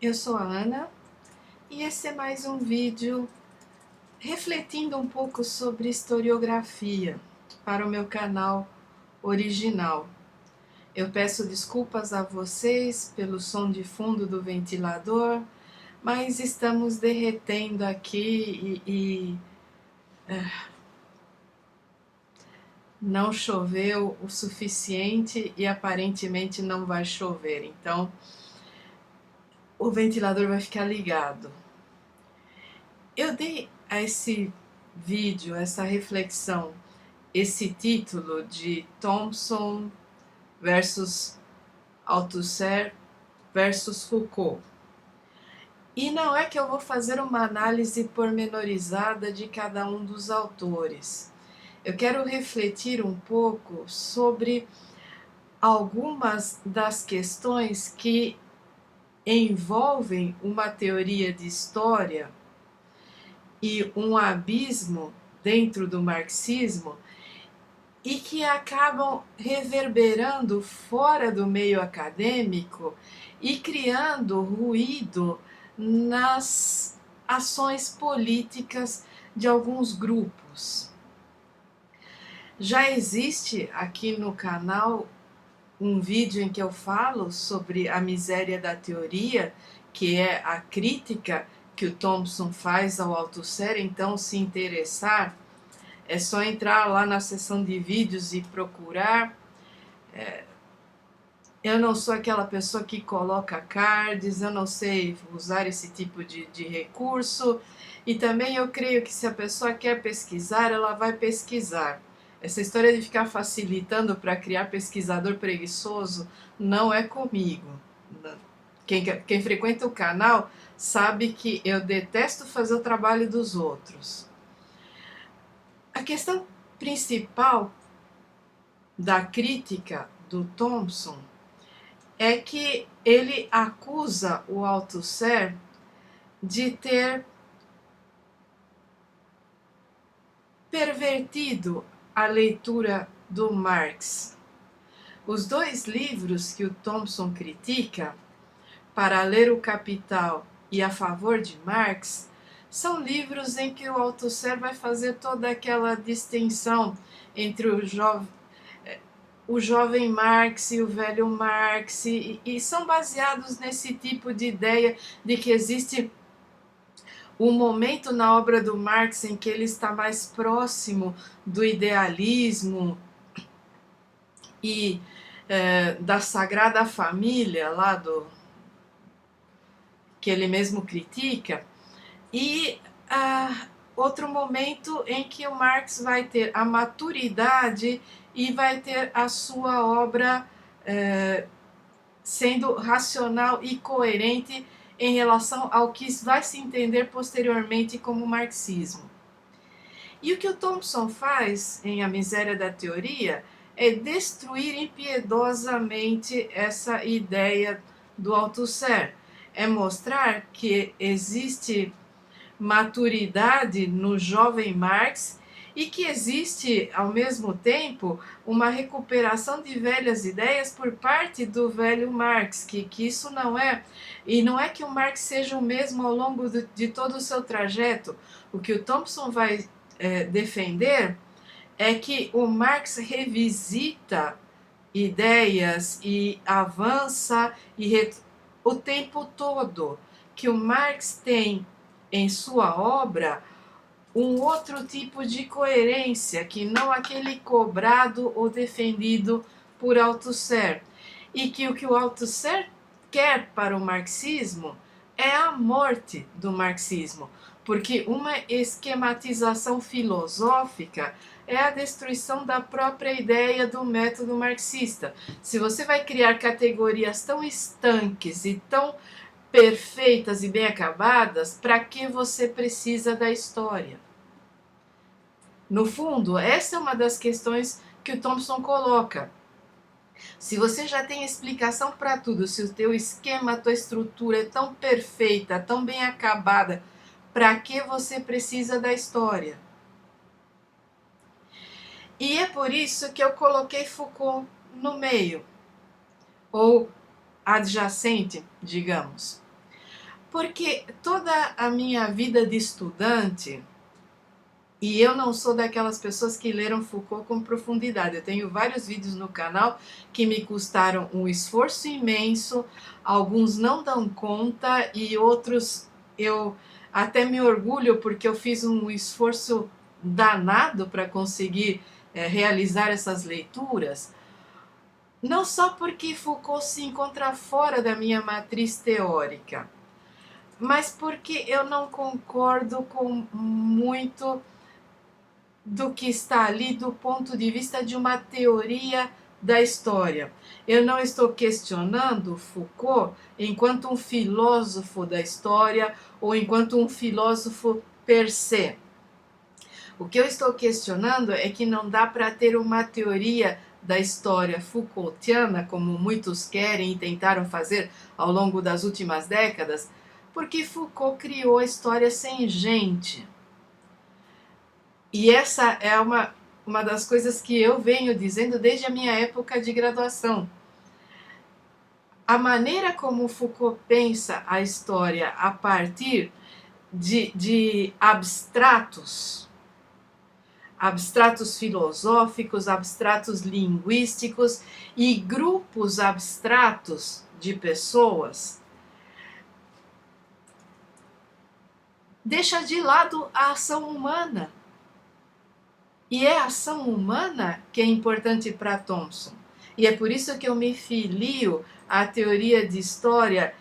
Eu sou a Ana e esse é mais um vídeo refletindo um pouco sobre historiografia para o meu canal original. Eu peço desculpas a vocês pelo som de fundo do ventilador, mas estamos derretendo aqui e não choveu o suficiente e aparentemente não vai chover, então o ventilador vai ficar ligado. Eu dei a esse vídeo, essa reflexão, esse título de Thompson versus Althusser versus Foucault. E não é que eu vou fazer uma análise pormenorizada de cada um dos autores. Eu quero refletir um pouco sobre algumas das questões que envolvem uma teoria de história e um abismo dentro do marxismo e que acabam reverberando fora do meio acadêmico e criando ruído nas ações políticas de alguns grupos. Já existe aqui no canal um vídeo em que eu falo sobre a miséria da teoria, que é a crítica que o Thompson faz ao Althusser. Então, se interessar, é só entrar lá na seção de vídeos e procurar. Eu não sou aquela pessoa que coloca cards, eu não sei usar esse tipo de recurso. E também eu creio que se a pessoa quer pesquisar, ela vai pesquisar. Essa história de ficar facilitando para criar pesquisador preguiçoso não é comigo. Quem frequenta o canal sabe que eu detesto fazer o trabalho dos outros. A questão principal da crítica do Thompson é que ele acusa o Althusser de ter pervertido a leitura do Marx. Os dois livros que o Thompson critica, Para Ler o Capital e A Favor de Marx, são livros em que o Althusser vai fazer toda aquela distinção entre o jovem Marx e o velho Marx, e são baseados nesse tipo de ideia de que existe um momento na obra do Marx em que ele está mais próximo do idealismo e da Sagrada Família, lá que ele mesmo critica, e outro momento em que o Marx vai ter a maturidade e vai ter a sua obra sendo racional e coerente em relação ao que vai se entender posteriormente como marxismo. E o que o Thompson faz em A Miséria da Teoria é destruir impiedosamente essa ideia do Althusser, é mostrar que existe maturidade no jovem Marx e que existe, ao mesmo tempo, uma recuperação de velhas ideias por parte do velho Marx, que isso não é... E não é que o Marx seja o mesmo ao longo de todo o seu trajeto. O que o Thompson vai defender é que o Marx revisita ideias e avança o tempo todo, que o Marx tem em sua obra um outro tipo de coerência, que não aquele cobrado ou defendido por Althusser. E que o Althusser quer para o marxismo é a morte do marxismo, porque uma esquematização filosófica é a destruição da própria ideia do método marxista. Se você vai criar categorias tão estanques e tão perfeitas e bem acabadas, para que você precisa da história? No fundo, essa é uma das questões que o Thompson coloca. Se você já tem explicação para tudo, se o teu esquema, a tua estrutura é tão perfeita, tão bem acabada, para que você precisa da história? E é por isso que eu coloquei Foucault no meio, ou adjacente, digamos. Porque toda a minha vida de estudante, e eu não sou daquelas pessoas que leram Foucault com profundidade. Eu tenho vários vídeos no canal que me custaram um esforço imenso, alguns não dão conta e outros eu até me orgulho porque eu fiz um esforço danado para conseguir realizar essas leituras. Não só porque Foucault se encontra fora da minha matriz teórica, mas porque eu não concordo com muito do que está ali do ponto de vista de uma teoria da história. Eu não estou questionando Foucault enquanto um filósofo da história ou enquanto um filósofo per se. O que eu estou questionando é que não dá para ter uma teoria da história Foucaultiana, como muitos querem e tentaram fazer ao longo das últimas décadas, porque Foucault criou a história sem gente. E essa é uma das coisas que eu venho dizendo desde a minha época de graduação. A maneira como Foucault pensa a história a partir de abstratos filosóficos, abstratos linguísticos e grupos abstratos de pessoas, deixa de lado a ação humana. E é a ação humana que é importante para Thompson. E é por isso que eu me filio à teoria de história,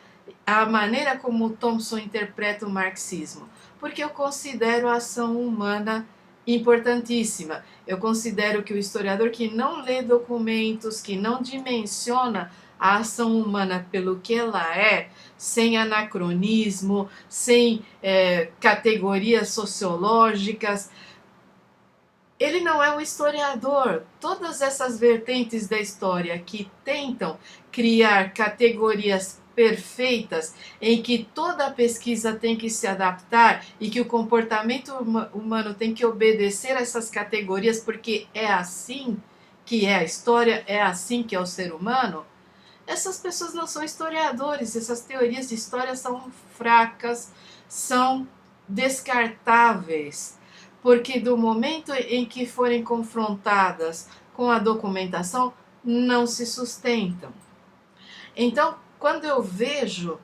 à maneira como Thompson interpreta o marxismo. Porque eu considero a ação humana importantíssima. Eu considero que o historiador que não lê documentos, que não dimensiona a ação humana pelo que ela é, sem anacronismo, sem categorias sociológicas, ele não é um historiador. Todas essas vertentes da história que tentam criar categorias perfeitas em que toda a pesquisa tem que se adaptar e que o comportamento humano tem que obedecer a essas categorias porque é assim que é a história, é assim que é o ser humano, essas pessoas não são historiadores. Essas teorias de história são fracas, são descartáveis, porque do momento em que forem confrontadas com a documentação, não se sustentam. Então, quando eu vejo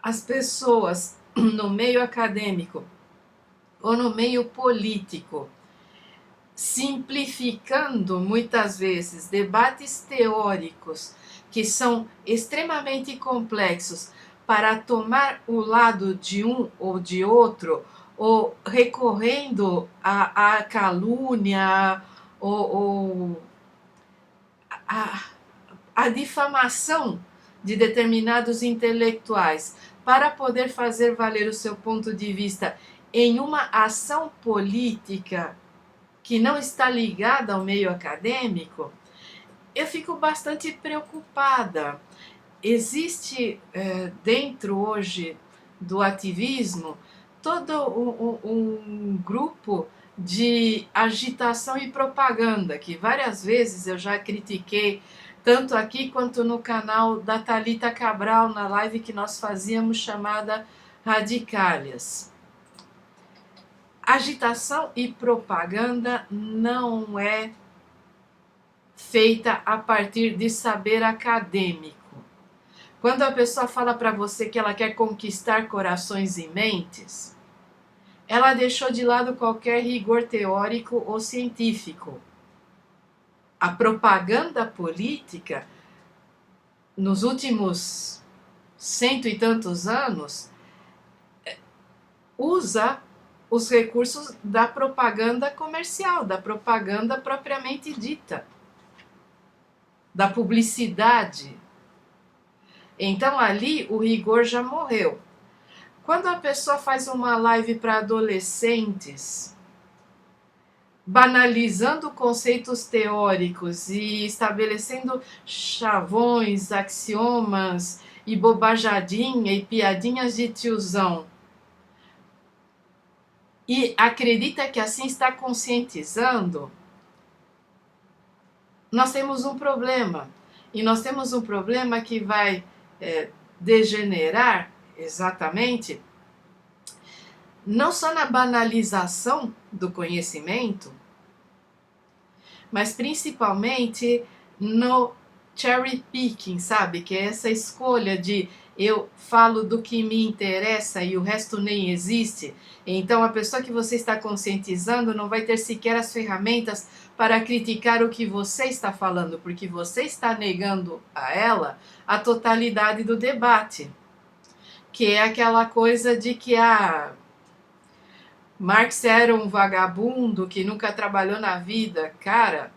as pessoas no meio acadêmico ou no meio político simplificando muitas vezes debates teóricos que são extremamente complexos para tomar o lado de um ou de outro, ou recorrendo à calúnia ou à difamação de determinados intelectuais para poder fazer valer o seu ponto de vista em uma ação política que não está ligada ao meio acadêmico, eu fico bastante preocupada. Existe dentro hoje do ativismo todo um grupo de agitação e propaganda que várias vezes eu já critiquei, tanto aqui quanto no canal da Thalita Cabral, na live que nós fazíamos chamada Radicálias. Agitação e propaganda não é feita a partir de saber acadêmico. Quando a pessoa fala para você que ela quer conquistar corações e mentes, ela deixou de lado qualquer rigor teórico ou científico. A propaganda política, nos últimos 100 e tantos anos, usa os recursos da propaganda comercial, da propaganda propriamente dita, da publicidade. Então ali o rigor já morreu. Quando a pessoa faz uma live para adolescentes, banalizando conceitos teóricos e estabelecendo chavões, axiomas e bobajadinha e piadinhas de tiozão, e acredita que assim está conscientizando, nós temos um problema. E nós temos um problema que vai degenerar exatamente, não só na banalização do conhecimento, mas principalmente no cherry picking, sabe? Que é essa escolha de eu falo do que me interessa e o resto nem existe. Então a pessoa que você está conscientizando não vai ter sequer as ferramentas para criticar o que você está falando, porque você está negando a ela a totalidade do debate. Que é aquela coisa de que Marx era um vagabundo que nunca trabalhou na vida. Cara,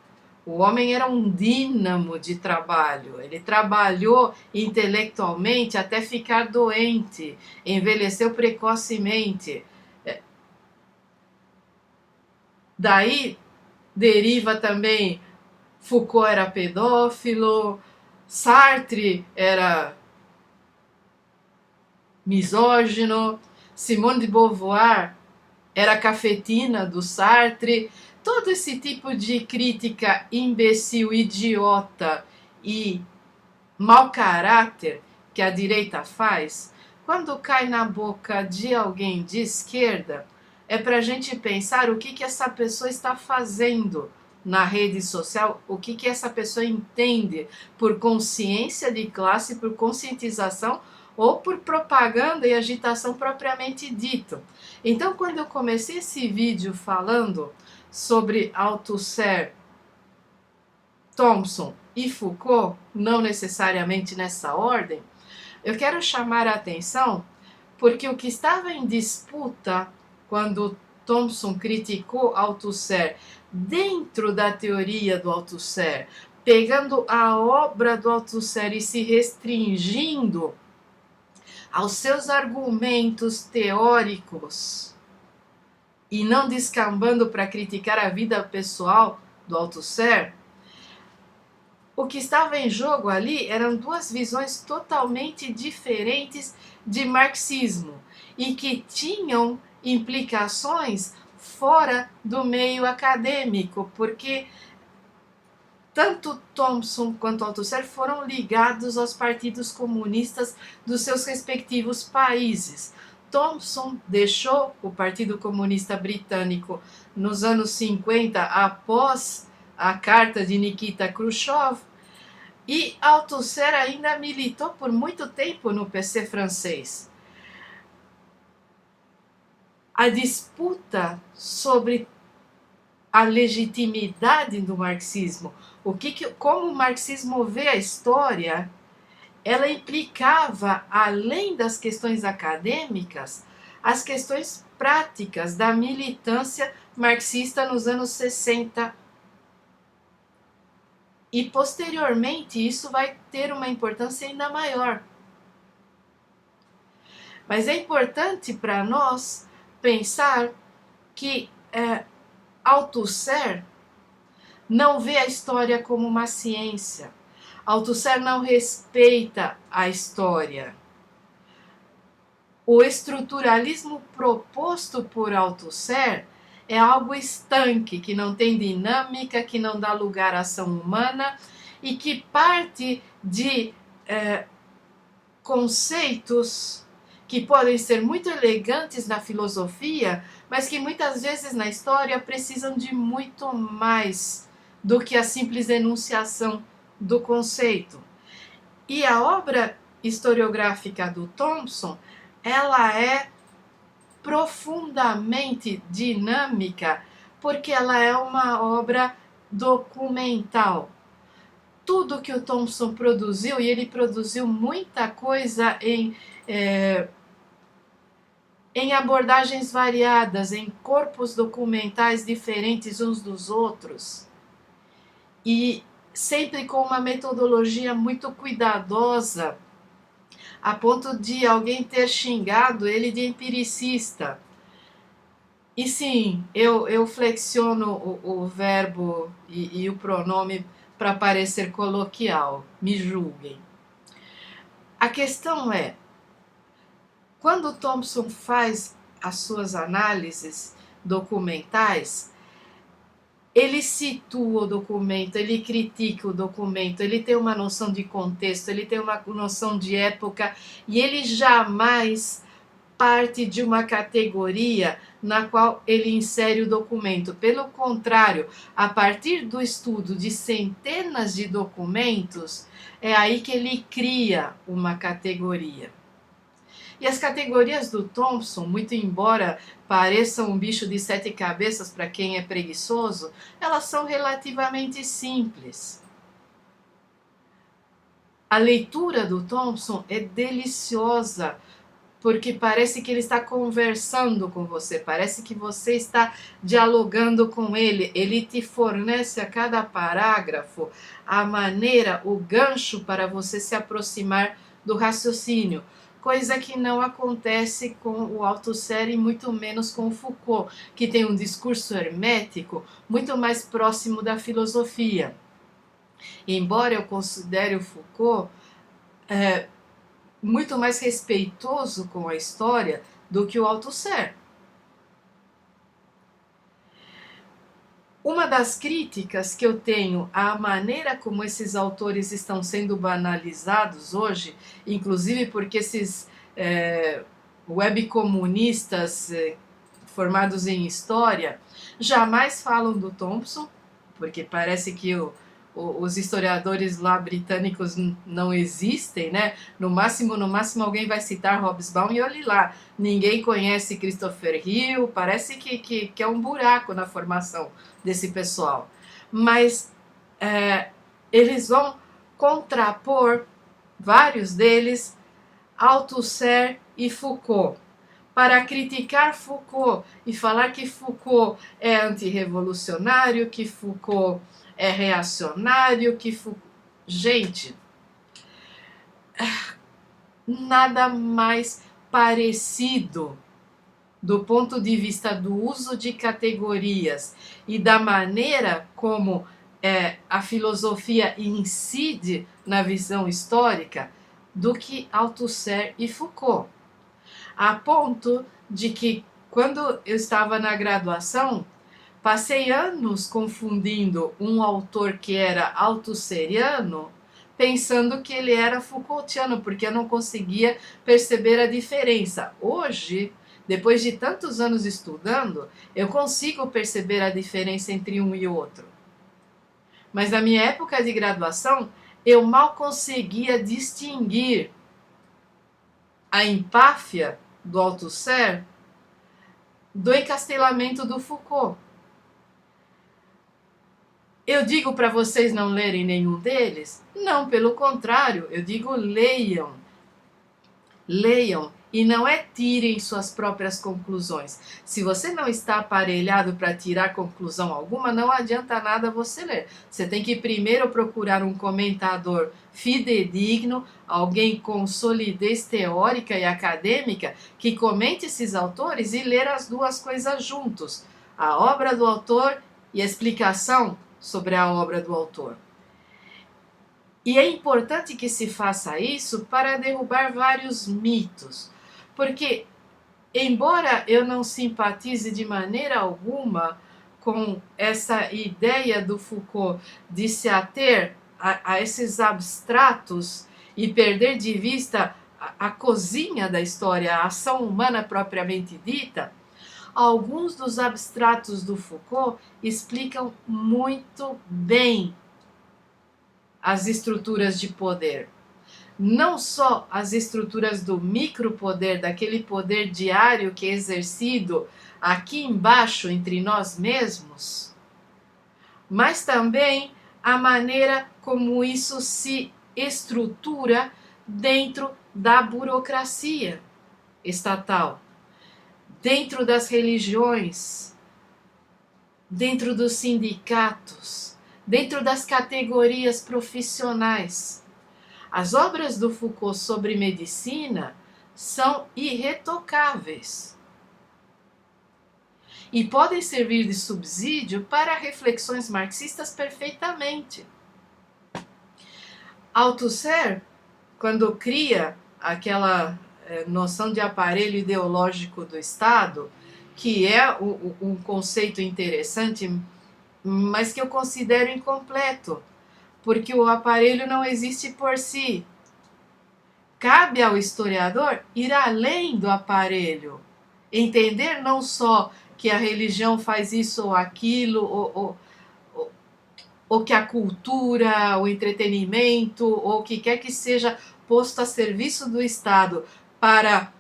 o homem era um dínamo de trabalho. Ele trabalhou intelectualmente até ficar doente, envelheceu precocemente. Daí deriva também Foucault era pedófilo, Sartre era misógino, Simone de Beauvoir era cafetina do Sartre. Todo esse tipo de crítica imbecil, idiota e mau caráter que a direita faz, quando cai na boca de alguém de esquerda, é para a gente pensar o que essa pessoa está fazendo na rede social, o que essa pessoa entende por consciência de classe, por conscientização ou por propaganda e agitação propriamente dito. Então, quando eu comecei esse vídeo falando sobre Althusser, Thompson e Foucault, não necessariamente nessa ordem, eu quero chamar a atenção porque o que estava em disputa quando Thompson criticou Althusser dentro da teoria do Althusser, pegando a obra do Althusser e se restringindo aos seus argumentos teóricos e não descambando para criticar a vida pessoal do Althusser, o que estava em jogo ali eram duas visões totalmente diferentes de marxismo e que tinham implicações fora do meio acadêmico, porque tanto Thompson quanto Althusser foram ligados aos partidos comunistas dos seus respectivos países. Thompson deixou o Partido Comunista Britânico nos anos 50, após a carta de Nikita Khrushchev, e Althusser ainda militou por muito tempo no PC francês. A disputa sobre a legitimidade do marxismo, como o marxismo vê a história, ela implicava, além das questões acadêmicas, as questões práticas da militância marxista nos anos 60. E posteriormente isso vai ter uma importância ainda maior. Mas é importante para nós pensar que Althusser não vê a história como uma ciência. Althusser não respeita a história. O estruturalismo proposto por Althusser é algo estanque, que não tem dinâmica, que não dá lugar à ação humana e que parte de conceitos que podem ser muito elegantes na filosofia, mas que muitas vezes na história precisam de muito mais do que a simples enunciação do conceito. E a obra historiográfica do Thompson, ela é profundamente dinâmica, porque ela é uma obra documental. Tudo que o Thompson produziu, e ele produziu muita coisa em abordagens variadas, em corpos documentais diferentes uns dos outros, e sempre com uma metodologia muito cuidadosa, a ponto de alguém ter xingado ele de empiricista. E sim, eu flexiono o verbo e o pronome para parecer coloquial, me julguem. A questão é, quando Thompson faz as suas análises documentais, ele situa o documento, ele critica o documento, ele tem uma noção de contexto, ele tem uma noção de época e ele jamais parte de uma categoria na qual ele insere o documento. Pelo contrário, a partir do estudo de centenas de documentos, é aí que ele cria uma categoria. E as categorias do Thompson, muito embora pareçam um bicho de 7 cabeças para quem é preguiçoso, elas são relativamente simples. A leitura do Thompson é deliciosa, porque parece que ele está conversando com você, parece que você está dialogando com ele. Ele te fornece a cada parágrafo a maneira, o gancho para você se aproximar do raciocínio, coisa que não acontece com o Althusser e muito menos com o Foucault, que tem um discurso hermético muito mais próximo da filosofia. Embora eu considere o Foucault muito mais respeitoso com a história do que o Althusser. Uma das críticas que eu tenho à maneira como esses autores estão sendo banalizados hoje, inclusive porque esses webcomunistas formados em história jamais falam do Thompson, porque parece que os historiadores lá britânicos não existem, né? No máximo alguém vai citar Hobsbawm e olhe lá, ninguém conhece Christopher Hill, parece que é um buraco na formação desse pessoal. Mas eles vão contrapor, vários deles, Althusser e Foucault, para criticar Foucault e falar que Foucault é antirrevolucionário, que Foucault é reacionário, que gente, nada mais parecido do ponto de vista do uso de categorias e da maneira como a filosofia incide na visão histórica do que Althusser e Foucault. A ponto de que, quando eu estava na graduação, passei anos confundindo um autor que era althusseriano, pensando que ele era Foucaultiano, porque eu não conseguia perceber a diferença. Hoje, depois de tantos anos estudando, eu consigo perceber a diferença entre um e outro. Mas na minha época de graduação, eu mal conseguia distinguir a empáfia do Althusser do encastelamento do Foucault. Eu digo para vocês não lerem nenhum deles? Não, pelo contrário, eu digo leiam. Leiam e não tirem suas próprias conclusões. Se você não está aparelhado para tirar conclusão alguma, não adianta nada você ler. Você tem que primeiro procurar um comentador fidedigno, alguém com solidez teórica e acadêmica, que comente esses autores e ler as duas coisas juntos. A obra do autor e a explicação sobre a obra do autor. E é importante que se faça isso para derrubar vários mitos, porque, embora eu não simpatize de maneira alguma com essa ideia do Foucault de se ater a esses abstratos e perder de vista a cozinha da história, a ação humana propriamente dita, alguns dos abstratos do Foucault explicam muito bem as estruturas de poder. Não só as estruturas do micropoder, daquele poder diário que é exercido aqui embaixo entre nós mesmos, mas também a maneira como isso se estrutura dentro da burocracia estatal, dentro das religiões, dentro dos sindicatos, dentro das categorias profissionais. As obras do Foucault sobre medicina são irretocáveis e podem servir de subsídio para reflexões marxistas perfeitamente. Althusser, quando cria aquela noção de aparelho ideológico do Estado, que é um conceito interessante, mas que eu considero incompleto, porque o aparelho não existe por si. Cabe ao historiador ir além do aparelho, entender não só que a religião faz isso ou aquilo, ou que a cultura, o entretenimento, ou o que quer que seja posto a serviço do Estado para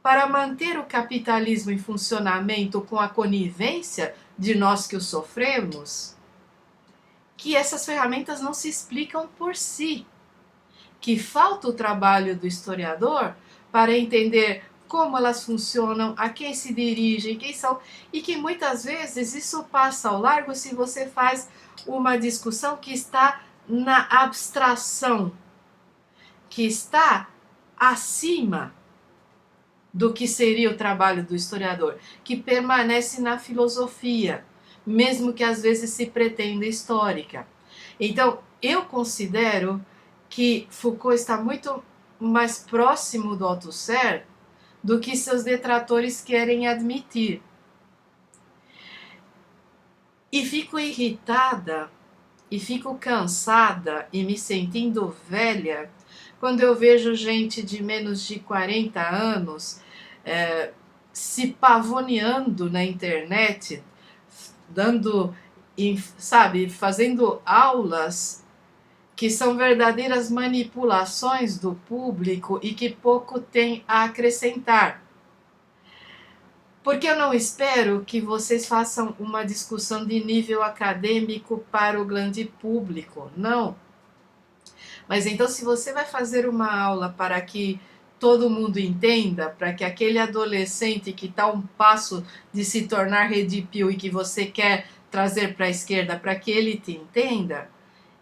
para manter o capitalismo em funcionamento com a conivência de nós que o sofremos, que essas ferramentas não se explicam por si, que falta o trabalho do historiador para entender como elas funcionam, a quem se dirigem, quem são, e que muitas vezes isso passa ao largo se você faz uma discussão que está na abstração, que está acima do que seria o trabalho do historiador, que permanece na filosofia, mesmo que às vezes se pretenda histórica. Então, eu considero que Foucault está muito mais próximo do Althusser do que seus detratores querem admitir. E fico irritada, e fico cansada e me sentindo velha quando eu vejo gente de menos de 40 anos se pavoneando na internet, dando, sabe, fazendo aulas que são verdadeiras manipulações do público e que pouco tem a acrescentar. Porque eu não espero que vocês façam uma discussão de nível acadêmico para o grande público, não. Mas então, se você vai fazer uma aula para que todo mundo entenda, para que aquele adolescente que está a um passo de se tornar redipio e que você quer trazer para a esquerda, para que ele te entenda,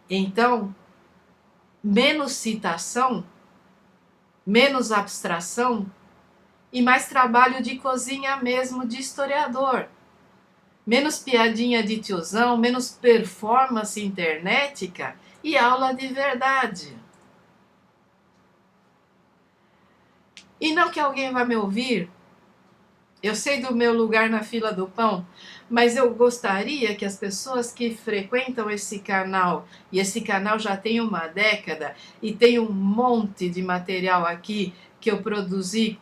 então, menos citação, menos abstração e mais trabalho de cozinha mesmo de historiador. Menos piadinha de tiozão, menos performance internetica e aula de verdade. E não que alguém vá me ouvir, eu sei do meu lugar na fila do pão, mas eu gostaria que as pessoas que frequentam esse canal, e esse canal já tem uma década, e tem um monte de material aqui que eu produzi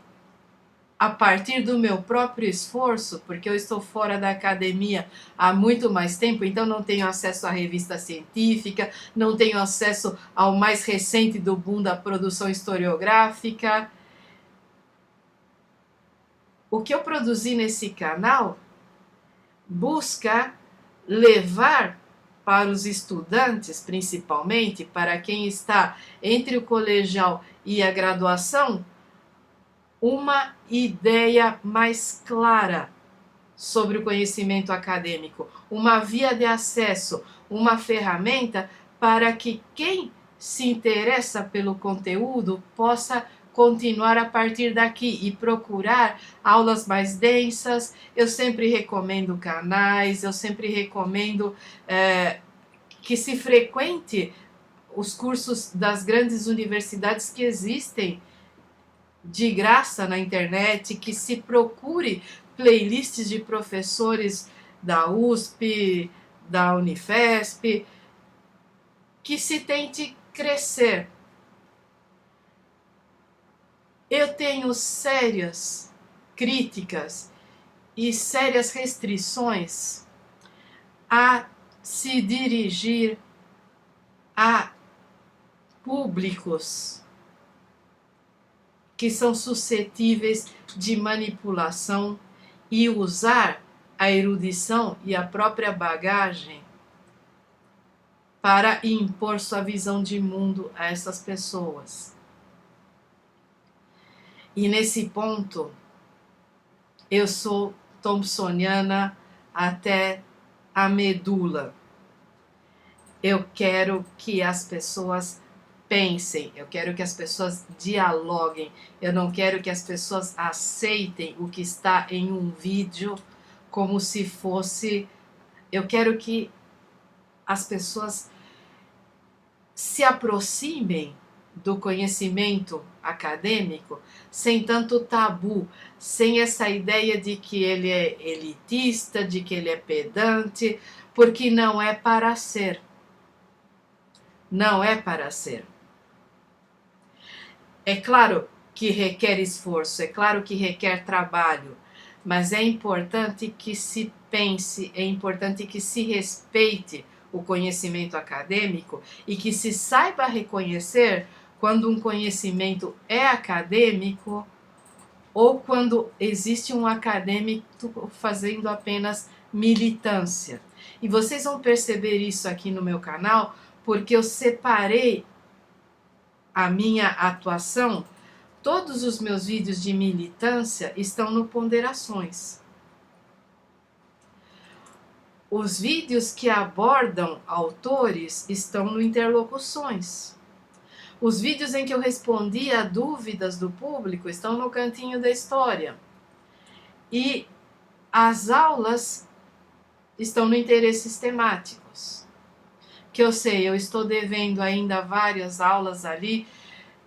a partir do meu próprio esforço, porque eu estou fora da academia há muito mais tempo, então não tenho acesso à revista científica, não tenho acesso ao mais recente do boom da produção historiográfica. O que eu produzi nesse canal busca levar para os estudantes, principalmente para quem está entre o colegial e a graduação, uma ideia mais clara sobre o conhecimento acadêmico, uma via de acesso, uma ferramenta para que quem se interessa pelo conteúdo possa continuar a partir daqui e procurar aulas mais densas. Eu sempre recomendo canais, eu sempre recomendo que se frequente os cursos das grandes universidades que existem de graça na internet, que se procure playlists de professores da USP, da Unifesp, que se tente crescer. Eu tenho sérias críticas e sérias restrições a se dirigir a públicos que são suscetíveis de manipulação e usar a erudição e a própria bagagem para impor sua visão de mundo a essas pessoas. E nesse ponto, eu sou thompsoniana até a medula. Eu quero que as pessoas pensem, eu quero que as pessoas dialoguem, eu não quero que as pessoas aceitem o que está em um vídeo como se fosse... Eu quero que as pessoas se aproximem do conhecimento acadêmico sem tanto tabu, sem essa ideia de que ele é elitista, de que ele é pedante, porque não é para ser. Não é para ser. É claro que requer esforço, é claro que requer trabalho, mas é importante que se pense, é importante que se respeite o conhecimento acadêmico e que se saiba reconhecer quando um conhecimento é acadêmico ou quando existe um acadêmico fazendo apenas militância. E vocês vão perceber isso aqui no meu canal, porque eu separei a minha atuação. Todos os meus vídeos de militância estão no Ponderações. Os vídeos que abordam autores estão no Interlocuções. Os vídeos em que eu respondi a dúvidas do público estão no Cantinho da História. E as aulas estão no Interesses Temáticos. Que eu sei, eu estou devendo ainda várias aulas ali,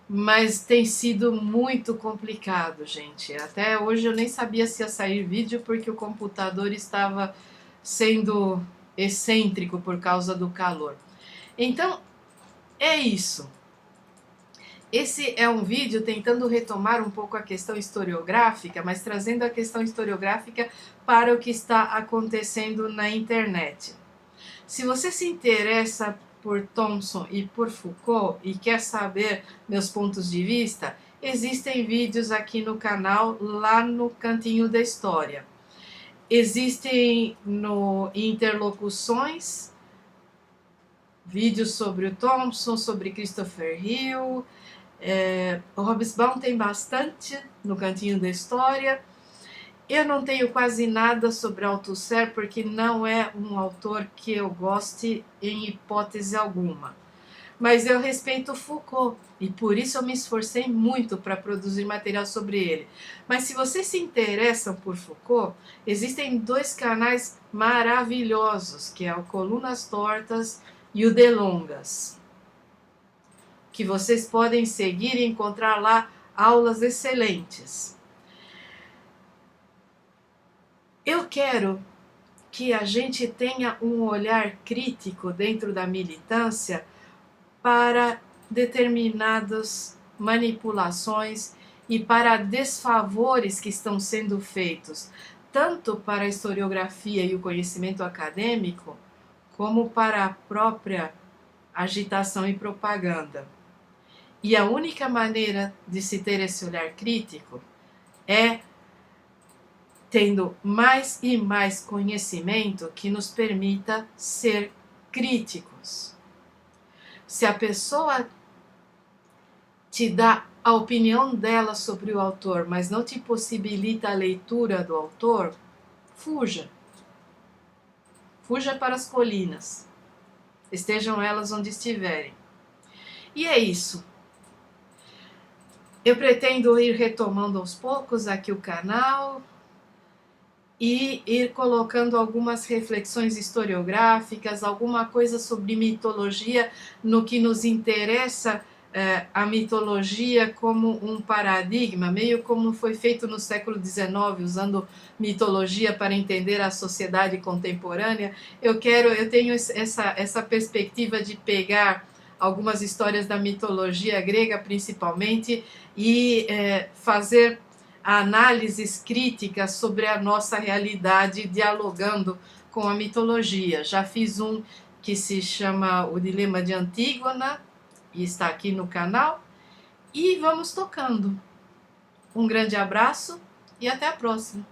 mas tem sido muito complicado, gente. Até hoje eu nem sabia se ia sair vídeo porque o computador estava sendo excêntrico por causa do calor. Então, é isso. Esse é um vídeo tentando retomar um pouco a questão historiográfica, mas trazendo a questão historiográfica para o que está acontecendo na internet. Se você se interessa por Thompson e por Foucault e quer saber meus pontos de vista, existem vídeos aqui no canal, lá no Cantinho da História. Existem no Interlocuções vídeos sobre o Thompson, sobre Christopher Hill. O Hobsbawm tem bastante no Cantinho da História. Eu não tenho quase nada sobre Althusser porque não é um autor que eu goste em hipótese alguma. Mas eu respeito Foucault e por isso eu me esforcei muito para produzir material sobre ele. Mas se vocês se interessam por Foucault, existem 2 canais maravilhosos, que é o Colunas Tortas e o Delongas, que vocês podem seguir e encontrar lá aulas excelentes. Eu quero que a gente tenha um olhar crítico dentro da militância para determinadas manipulações e para desfavores que estão sendo feitos, tanto para a historiografia e o conhecimento acadêmico, como para a própria agitação e propaganda. E a única maneira de se ter esse olhar crítico é tendo mais e mais conhecimento que nos permita ser críticos. Se a pessoa te dá a opinião dela sobre o autor, mas não te possibilita a leitura do autor, fuja. Fuja para as colinas. Estejam elas onde estiverem. E é isso. Eu pretendo ir retomando aos poucos aqui o canal e ir colocando algumas reflexões historiográficas, alguma coisa sobre mitologia, no que nos interessa a mitologia como um paradigma, meio como foi feito no século XIX, usando mitologia para entender a sociedade contemporânea. Eu tenho essa perspectiva de pegar algumas histórias da mitologia grega, principalmente, e fazer análises críticas sobre a nossa realidade, dialogando com a mitologia. Já fiz um que se chama O Dilema de Antígona, e está aqui no canal, e vamos tocando. Um grande abraço e até a próxima.